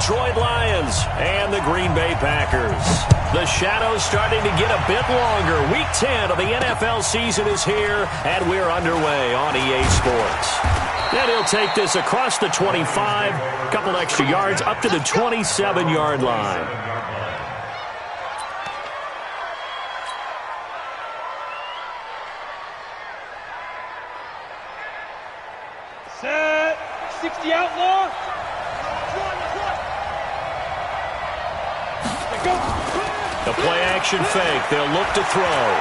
Detroit Lions and the Green Bay Packers. The shadow's starting to get a bit longer. Week 10 of the NFL season is here, and we're underway on EA Sports. Then he'll take this across the 25, a couple extra yards, up to the 27-yard line. Set. 60 outlaw. The play-action fake. They'll look to throw.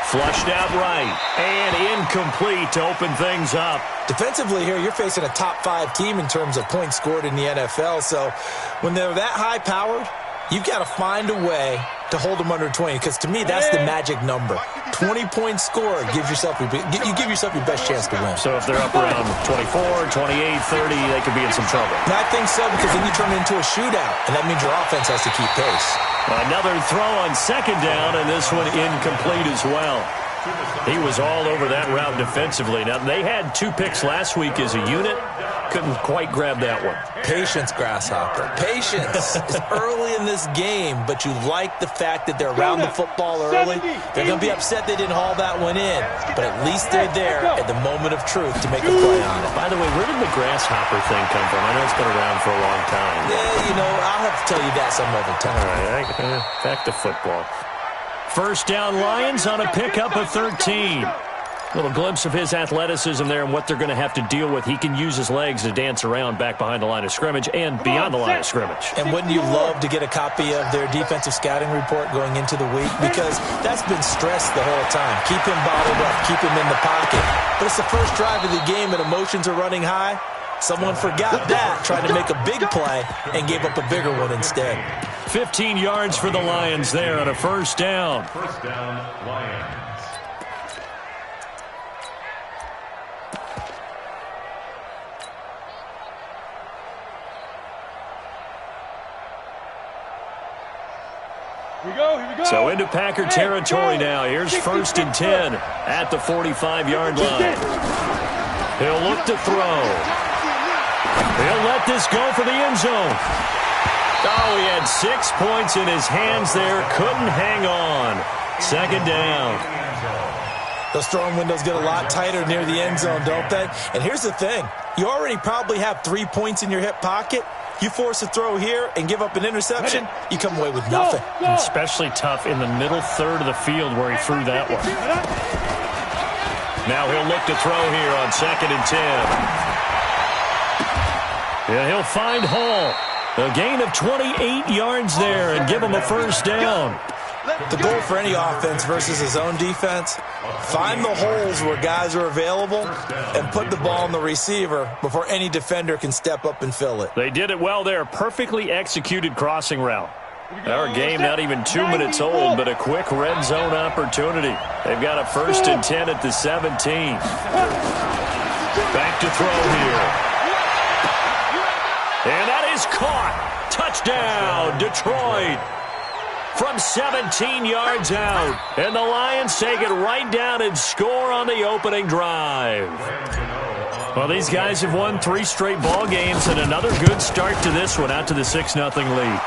Flushed out right. And incomplete to open things up. Defensively here, you're facing a top-5 team in terms of points scored in the NFL. So when they're that high-powered, you've got to find a way to hold them under 20. Because to me, that's the magic number. 20-point score gives yourself you give yourself your best chance to win. So if they're up around 24, 28, 30, they could be in some trouble. And I think so, because then you turn it into a shootout, and that means your offense has to keep pace. Another throw on second down, and this one incomplete as well. He was all over that route defensively. Now, they had 2 picks last week as a unit. Couldn't quite grab that one. Patience, Grasshopper. Patience. It's early in this game, but you like the fact that they're around the football early. They're going to be upset they didn't haul that one in, but at least they're there at the moment of truth to make a play on it. By the way, where did the Grasshopper thing come from? I know it's been around for a long time. Yeah, I'll have to tell you that some other time. All right, back to football. First down, Lions on a pickup of 13. Little glimpse of his athleticism there and what they're going to have to deal with. He can use his legs to dance around back behind the line of scrimmage and beyond the line of scrimmage. And wouldn't you love to get a copy of their defensive scouting report going into the week? Because that's been stressed the whole time. Keep him bottled up. Keep him in the pocket. But it's the first drive of the game and emotions are running high. Someone forgot that, tried to make a big play, and gave up a bigger one instead. 15 yards for the Lions there on a first down. First down, Lions. Here we go. So into Packer territory now. Here's first and 10 at the 45-yard line. He'll look to throw. He'll let this go for the end zone. Oh, he had 6 points in his hands there. Couldn't hang on. Second down. Those throwing windows get a lot tighter near the end zone, don't they? And here's the thing. You already probably have 3 points in your hip pocket. You force a throw here and give up an interception, you come away with nothing. Especially tough in the middle third of the field where he threw that one. Now he'll look to throw here on second and 10. Yeah, he'll find Hall. A gain of 28 yards there and give him a first down. The goal for any offense versus his own defense, find the holes where guys are available and put the ball in the receiver before any defender can step up and fill it. They did it well there. Perfectly executed crossing route. Our game not even 2 minutes old, but a quick red zone opportunity. They've got a first and 10 at the 17. Back to throw here. And that is caught. Touchdown, Detroit. From 17 yards out. And the Lions take it right down and score on the opening drive. Well, these guys have won 3 straight ball games and another good start to this one, out to the 6-0 lead.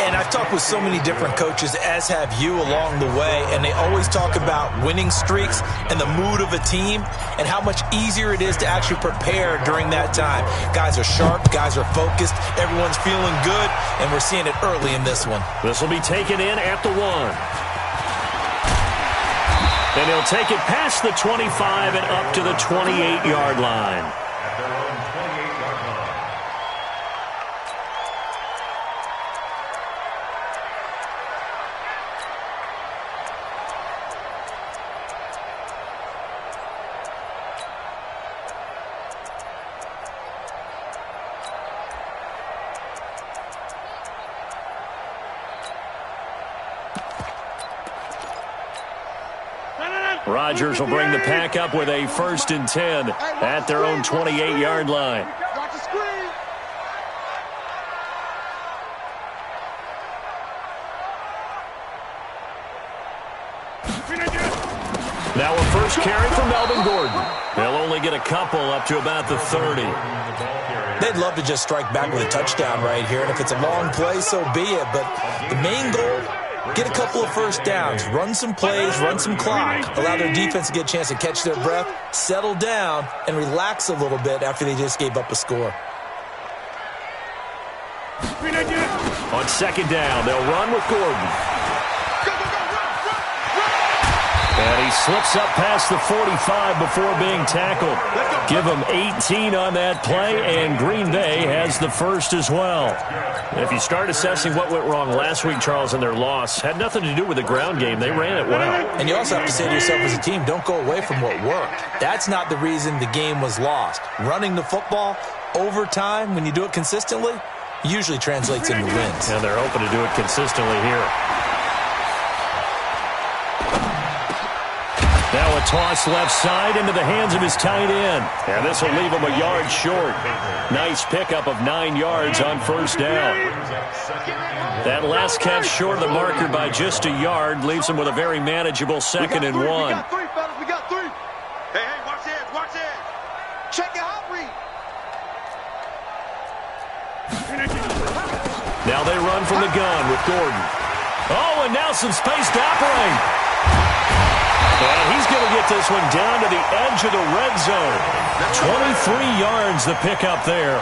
And I've talked with so many different coaches, as have you, along the way, and they always talk about winning streaks and the mood of a team and how much easier it is to actually prepare during that time. Guys are sharp, guys are focused, everyone's feeling good, and we're seeing it early in this one. This will be taken in at the 1. And he'll take it past the 25 and up to the 28-yard line. At their own 28-yard line. Rodgers will bring the pack up with a first and 10 at their own 28-yard line. Watch the screen. Now a first carry from Melvin Gordon. They'll only get a couple up to about the 30. They'd love to just strike back with a touchdown right here, and if it's a long play, so be it. But the main goal, get a couple of first downs, run some plays, run some clock, allow their defense to get a chance to catch their breath, settle down, and relax a little bit after they just gave up a score. On second down, they'll run with Gordon. And he slips up past the 45 before being tackled. Give him 18 on that play, and Green Bay has the first as well. If you start assessing what went wrong last week, Charles, in their loss, had nothing to do with the ground game. They ran it well. And you also have to say to yourself as a team, don't go away from what worked. That's not the reason the game was lost. Running the football over time, when you do it consistently, usually translates into wins. And they're hoping to do it consistently here. Now a toss left side into the hands of his tight end. And this will leave him a yard short. Nice pickup of 9 yards on first down. That last catch short of the marker by just a yard leaves him with a very manageable 2nd and 1. We got 3, fellas. We got 3. Hey, watch this. Watch this. Check your hot read. Now they run from the gun with Gordon. Oh, and now some space to operate. And he's going to get this one down to the edge of the red zone. 23 yards the pickup there.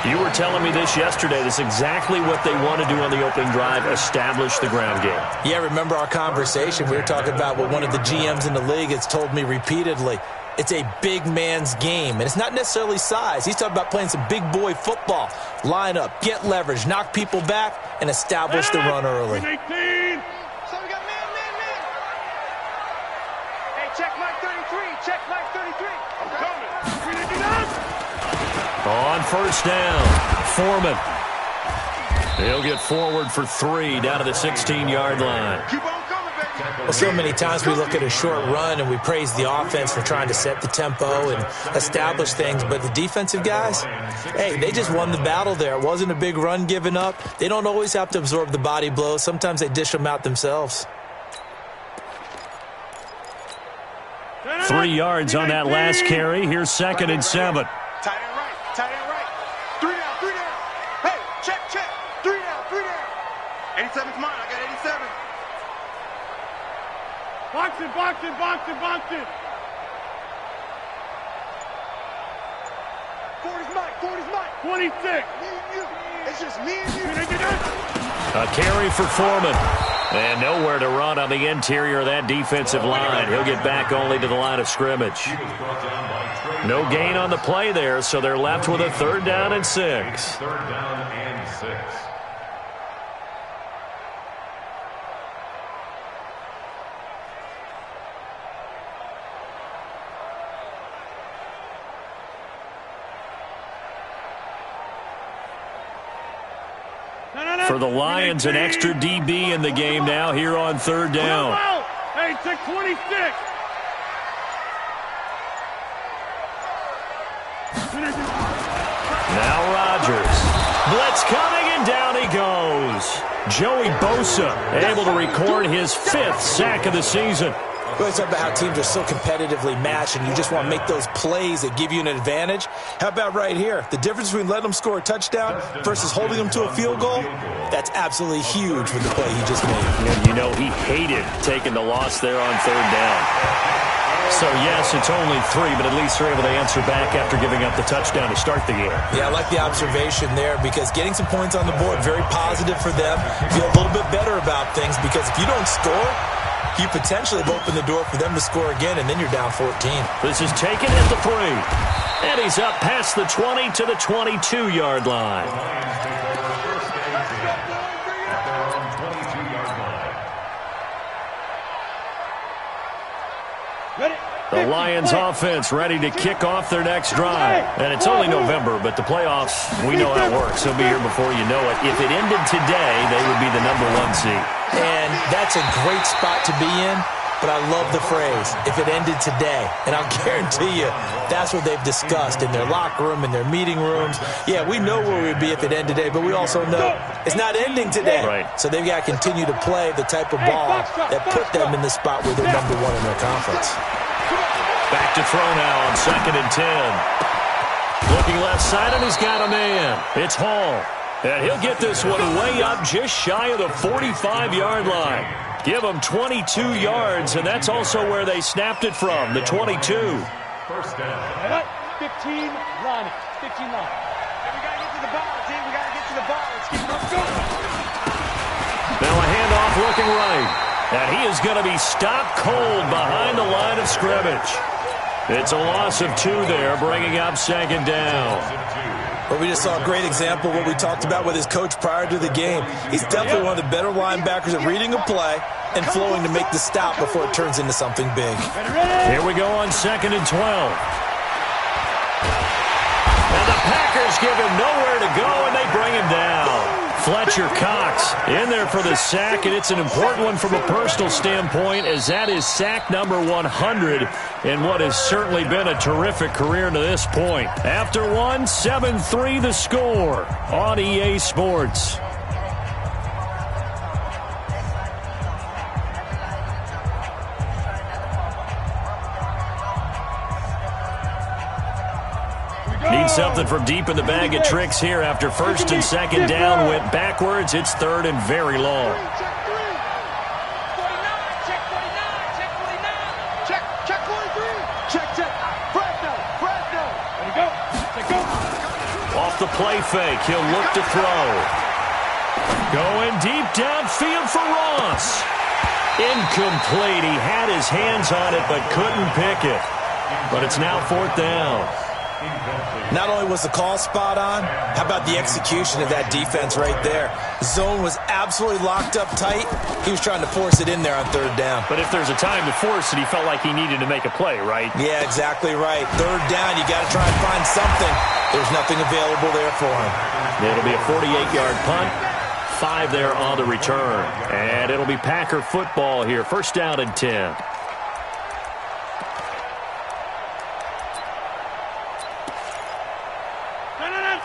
You were telling me this yesterday. This is exactly what they want to do on the opening drive, establish the ground game. Yeah, remember our conversation? We were talking about what one of the GMs in the league has told me repeatedly. It's a big man's game, and it's not necessarily size. He's talking about playing some big boy football. Line up, get leverage, knock people back, and establish the run early. So we got man. Hey, check Mike 33. Check Mike 33. I'm coming. On first down, Foreman. He'll get forward for 3 down to the 16-yard line. Keep on coming, baby. Well, so many times we look at a short run and we praise the offense for trying to set the tempo and establish things, but the defensive guys, hey, they just won the battle there. It wasn't a big run given up. They don't always have to absorb the body blows. Sometimes they dish them out themselves. 3 yards on that last carry. Here's 2nd and 7. Tight end right. Tight end right. 3 down. 3 down. Hey, check. 3 down. 3 down. 87's mine. I got 87. Boxing. 40's mine. 26. Me and you. It's just me and you. A carry for Foreman. And nowhere to run on the interior of that defensive line. He'll get back only to the line of scrimmage. No gain on the play there, so they're left with a 3rd down and 6. 3rd down and 6. For the Lions, an extra DB in the game now here on 3rd down. Hey, check 26. Now Rodgers. Blitz coming, and down he goes. Joey Bosa able to record his 5th sack of the season. We always talk about how teams are so competitively matched and you just want to make those plays that give you an advantage. How about right here? The difference between letting them score a touchdown versus holding them to a field goal, that's absolutely huge with the play he just made. And you know he hated taking the loss there on 3rd down. So, yes, it's only 3, but at least they're able to answer back after giving up the touchdown to start the game. Yeah, I like the observation there because getting some points on the board, very positive for them. Feel a little bit better about things because if you don't score, you potentially have opened the door for them to score again, and then you're down 14. This is taken at the 3. And he's up past the 20 to the 22-yard line. The Lions offense ready to kick off their next drive. And it's only November, but the playoffs, we know how it works. They'll be here before you know it. If it ended today, they would be the #1 seed. And that's a great spot to be in. but I love the phrase, if it ended today. And I'll guarantee you that's what they've discussed in their locker room, in their meeting rooms. Yeah, we know where we'd be if it ended today, but we also know it's not ending today. Right. So they've got to continue to play the type of ball that put them in the spot where they're number one in their conference. Back to throw now on 2nd and 10. Looking left side, and he's got a man. It's Hall. And he'll get this one way up just shy of the 45-yard line. Give him 22 yards, and that's also where they snapped it from, the 22. First down. 15 line. 15 line. Hey, we got to get to the ball, team. We got to get to the ball. Let's go. Now a handoff looking right. And he is going to be stopped cold behind the line of scrimmage. It's a loss of 2 there, bringing up 2nd down. But we just saw a great example of what we talked about with his coach prior to the game. He's definitely one of the better linebackers at reading a play and flowing to make the stop before it turns into something big. Here we go on 2nd and 12. And the Packers give him nowhere to go, and they bring him down. Fletcher Cox in there for the sack, and it's an important one from a personal standpoint, as that is sack number 100 in what has certainly been a terrific career to this point. After one, 7-3 the score on EA Sports. Need something from deep in the bag of tricks here after 1st and 2nd down. Went backwards. It's 3rd and very long. Check 49. Check 43. Check. Fresno. Ready, go. Check, go. Off the play fake, he'll look to throw. Going deep downfield for Ross. Incomplete. He had his hands on it but couldn't pick it. But it's now 4th down. Not only was the call spot on, how about the execution of that defense right there? Zone was absolutely locked up tight. He was trying to force it in there on 3rd down. But if there's a time to force it, he felt like he needed to make a play, right? Yeah, exactly right. 3rd down, you got to try and find something. There's nothing available there for him. It'll be a 48-yard punt. 5 there on the return. And it'll be Packer football here. 1st down and 10.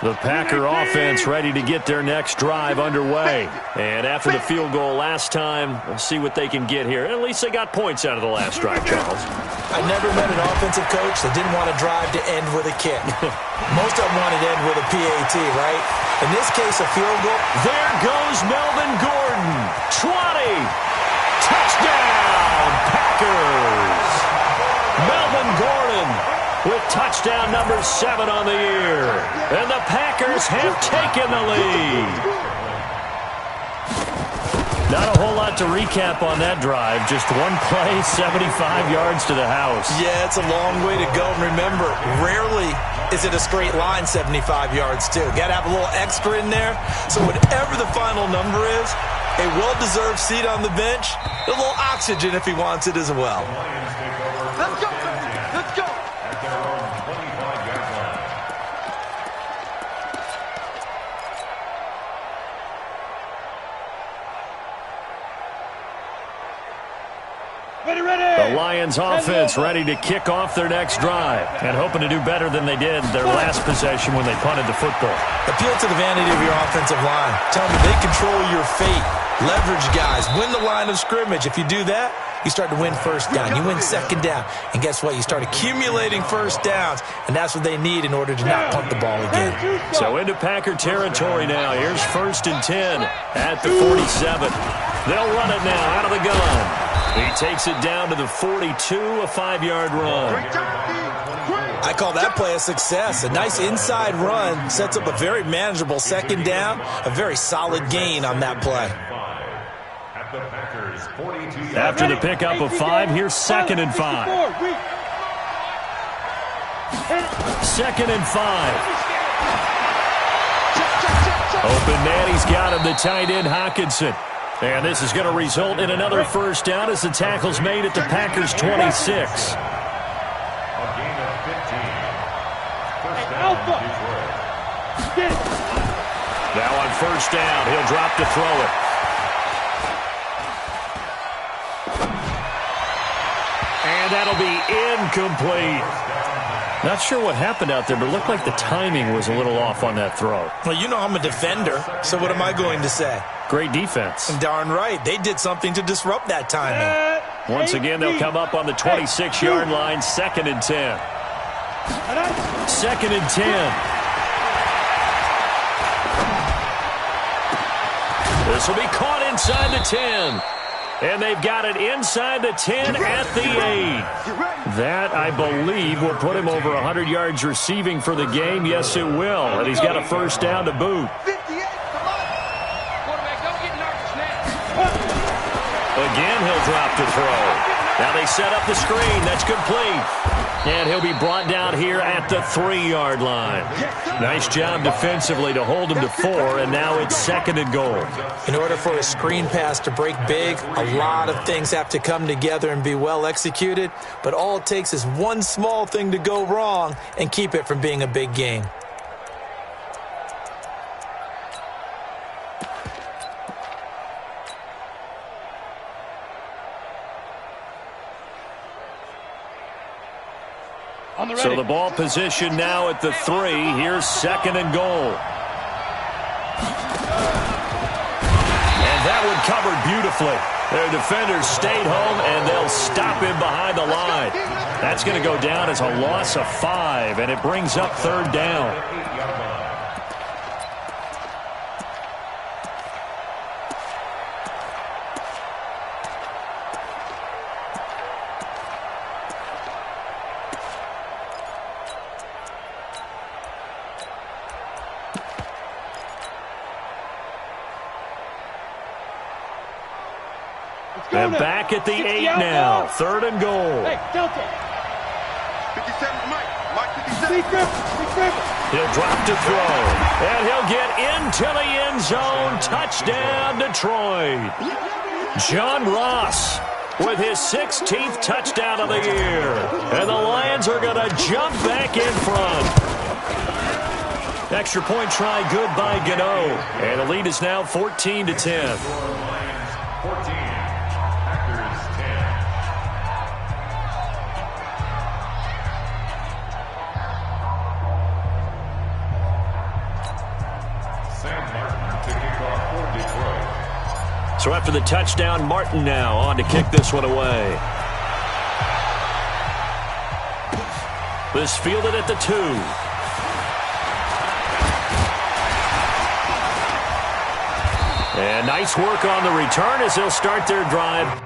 The Packer offense ready to get their next drive underway. And after the field goal last time, we'll see what they can get here. At least they got points out of the last drive, Charles. I never met an offensive coach that didn't want a drive to end with a kick. Most of them wanted to end with a PAT, right? In this case, a field goal. There goes Melvin Gordon. 20. Touchdown, Packers. Melvin Gordon with touchdown number 7 on the year. And the Packers have taken the lead. Not a whole lot to recap on that drive. Just one play, 75 yards to the house. Yeah, it's a long way to go. And remember, rarely is it a straight line 75 yards, too. Got to have a little extra in there. So whatever the final number is, a well-deserved seat on the bench, a little oxygen if he wants it as well. Let's go. Let's go. At their own 25-yard line. The Lions offense ready to kick off their next drive and hoping to do better than they did their last possession when they punted the football. Appeal to the vanity of your offensive line. Tell them they control your fate. Leverage guys. Win the line of scrimmage. If you do that, you start to win 1st down. You win 2nd down. And guess what? You start accumulating 1st downs. And that's what they need in order to not punt the ball again. So into Packer territory now. Here's 1st and 10 at the 47. They'll run it now out of the gun. He takes it down to the 42, a 5-yard run. I call that play a success. A nice inside run sets up a very manageable 2nd down, a very solid gain on that play. At the Packers 42. After the pickup of 5, here's 2nd and 5. 2nd and 5. Open man, he's got him, the tight end Hockenson. And this is going to result in another 1st down as the tackle's made at the Packers' 26. A gain of 15. First down, Detroit. Now on 1st down, he'll drop to throw it. And that'll be incomplete. Not sure what happened out there, but it looked like the timing was a little off on that throw. Well, you know I'm a defender, so what am I going to say? Great defense. Darn right. They did something to disrupt that timing. Once again, they'll come up on the 26-yard line, 2nd and 10. 2nd and 10. This will be caught inside the 10. And they've got it inside the 10 at the 8. That, I believe, will put him over 100 yards receiving for the game. Yes, it will. And he's got a first down to boot. Again, he'll drop to throw. Now they set up the screen. That's complete. And he'll be brought down here at the 3-yard line. Nice job defensively to hold him to 4, and now it's 2nd and goal. In order for a screen pass to break big, a lot of things have to come together and be well executed, but all it takes is one small thing to go wrong and keep it from being a big game. So the ball position now at the 3. Here's 2nd and goal. And that one covered beautifully. Their defenders stayed home, and they'll stop him behind the line. That's going to go down as a loss of 5, and it brings up 3rd down. And back at the 8 now. 3rd and goal. Hey, Delta. 57's Mike. Mike 57. He'll drop to throw. And he'll get into the end zone. Touchdown, Detroit. John Ross with his 16th touchdown of the year. And the Lions are going to jump back in front. Extra point try good by Gano. And the lead is now 14-10. 14. So after the touchdown, Martin now on to kick this one away. This fielded at the 2. And nice work on the return as they'll start their drive.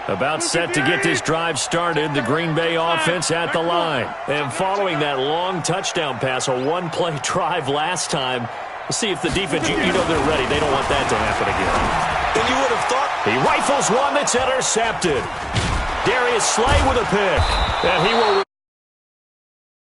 About set to get this drive started, the Green Bay offense at the line. And following that long touchdown pass, a one-play drive last time, we'll see if the defense, you know they're ready. They don't want that to happen again. And you would have thought he rifles one that's intercepted. Darius Slay with a pick. And he will